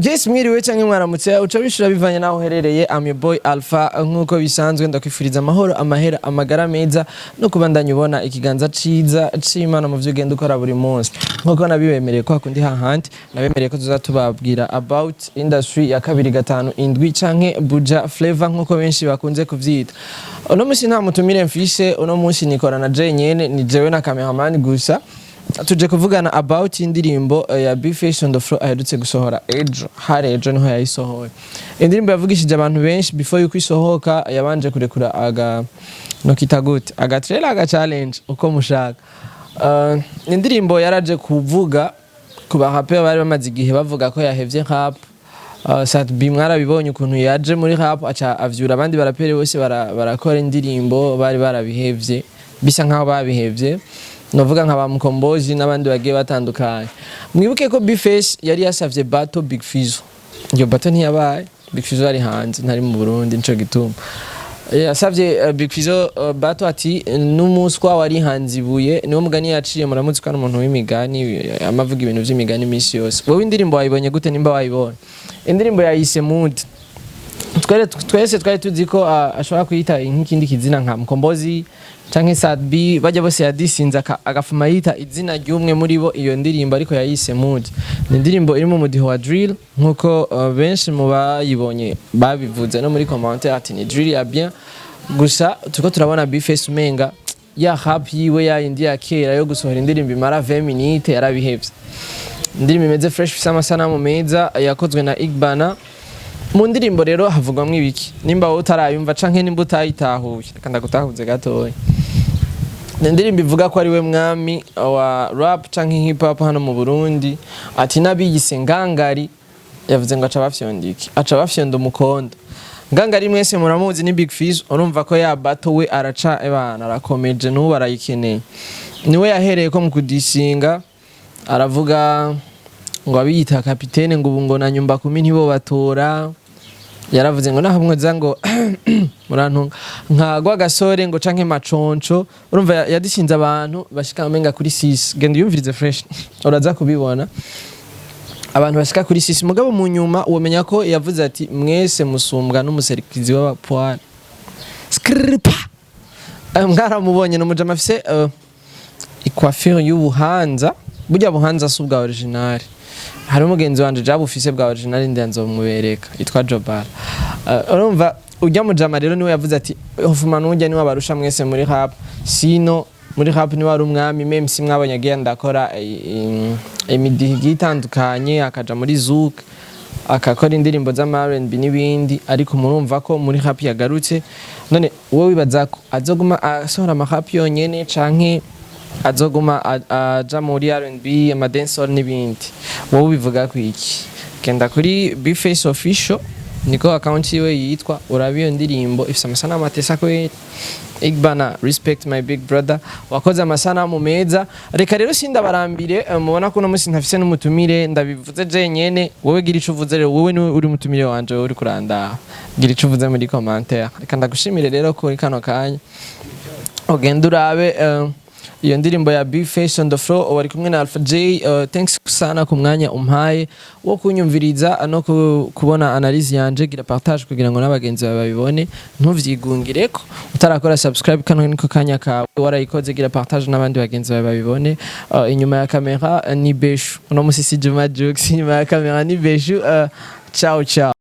Yes, mwiriwe canke mwaramutse uca bishura bivanye naho uherereye. I'm your boy Alpha, nkuko bisanzwe ndakwifuriza amahoro, amahera, amagara meza no kubandanya ubona ikiganza ciza c'Imana mu vyo ugenda ukora buri munsi. Nkuko nabibemereye ko hakundi hahandi nabemereye ko tuzatubabwira about industry ya 2-5 canke buja flavor nkuko benshi bakunze kuvyita. Uno munsi nta mutumire mfishe, uno munsi nikorana je nyene, ni jewe na cameraman gusa. Tuje kuvugana about indirimbo ya bigfizzo on the floor aherutse gusohora ejo niho yayisohoye. Indirimbo yavugishije abantu benshi before yuko isohoka, yabanje kurekura no kitaguti aga trailer aga challenge uko mushaka. Indirimbo yaraje kuvuga kuba rapper bari bamaze igihe bavuga ko yahevye rap. Satb mwarabibonye ukuntu yaje muri rap aca avyura abandi barapere bose barakora indirimbo bari barabihevye bisa nkaho babihevye. Novuga nka bamukombozi n'abandi bagiye batandukanye. Mwibuke ko bigfizzo yari yasavye battle bigfizzo. Iyo battle ntiyabaye, bigfizzo ari hanze ntari mu Burundi nico gituma. Yasavye bigfizzo battle ati n'umuswa wari hanzibuye niwo mugani yaciye muramutse kandi umuntu w'imigani amavuga ibintu vy'imigani misi yose. Wowe indirimbo wayibonye gute nimba wayibonye? Indirimbo yayise mood. Twese twari tuzi ko ashobora kuyita nk'ikindi kizina nka mukombozi canke satb bajya bose yadisinza agafuma yita izina ry'umwe muri bo iyo ndirimbo ariko yayise mood. Ni indirimbo iri mu mudiho wa drill nkuko benshi mu bayibonye babivuze no muri commentaire ati ni drill ya bien, gusa tuko turabona bigfizzo umenga ya rap yiwe ya indi ya kera yo gusohora indirimbo imara 20 minutes yarabihevye. Indirimbo imeze fresh bisa amasanamu meza yakozwe na Igbana. Mu ndirimbo rero havugwamwe ibiki nimba wowe utarayumva canke nimba utayitahuye kandi gutahuze gatoya. Indirimbo ivuga ko ari we mwami wa rap canke hip hop hano mu Burundi, ati nabiyise ngangari yavuze ngo aca bafyonda umukondo. Ngangari mwese muramuzi ni bigfizzo, urumva ko ya battle we araca ebana arakomeje n'ubu arayikeneye. Niwe yahereye ko mu kudisinga aravuga ngo abiyita kapitene ngo ubu ngo na nyumba 10 ntibo batora. Yaravuze ngo nahamwe zango murantunga nkagwa gasore ngo canke maconco. Urumva yadishinze abantu bashika amenga kuri 6. Genda yumvirize fresh uraza kubibona abantu bashika kuri 6. Mugabo mu nyuma womenya ko yavuze ati mwese musumbwa n'umuserikizi w'abapwara skripa. Mwaramubonye no mujama afise coiffure y'ubuhanza, burya buhanza subwa original. Hari umugenzi wanje jabo ufise bwa original ndanzo mubereka itwa Jobara. Urumva ujya mujama rero niwe yavuze ati hofumana ujya niwe abarusha mwese muri rap, sino muri rap niwe ari umwami. Meme si mwabonye agiye ndakora imidihi itandukanye akaja muri zouk akakora indirimbo za R&B n'ibindi, ariko murumva ko muri rap yagarutse. None wowe wibaza ko azoguma asohora rap yonyene canke azoguma aja muri R&B ama dancehall n'ibindi? Wowe bivuga ku iki? Kenda kuri bigfizzo official niko account yiwe yitwa, urabiyo ndirimbo ifise amasanamu atesa ko Igbana respect my big brother wakoze amasanamu meza. Reka rero sindabarambire, mubona ko no musi ntafise n'umutumire ndabivuze je nyene. Wowe gira ico uvuze rero, wowe uri mutumire wanje uri kuranda, gira ico uvuze muri commentaire. Reka ndagushimire rero ko kano kanya ogenda urabe iyo ndirimbo ya bigfizzo on the floor wari kumwe na Alpha J. Thanks sana ku mwanya umpaye wo kunyumviriza no kubona analyse yanje. Gira partage kugira ngo n'abagenzi babibone, ntuvyigungireko. Utarakora subscribe kano niko kanya kawe warayikoze, gira partage n'abandi bagenzi babibone. Inyuma ya kamera ni Beshu, uno musisi Juma Jokes, inyuma ya kamera ni Beshu. Ciao ciao.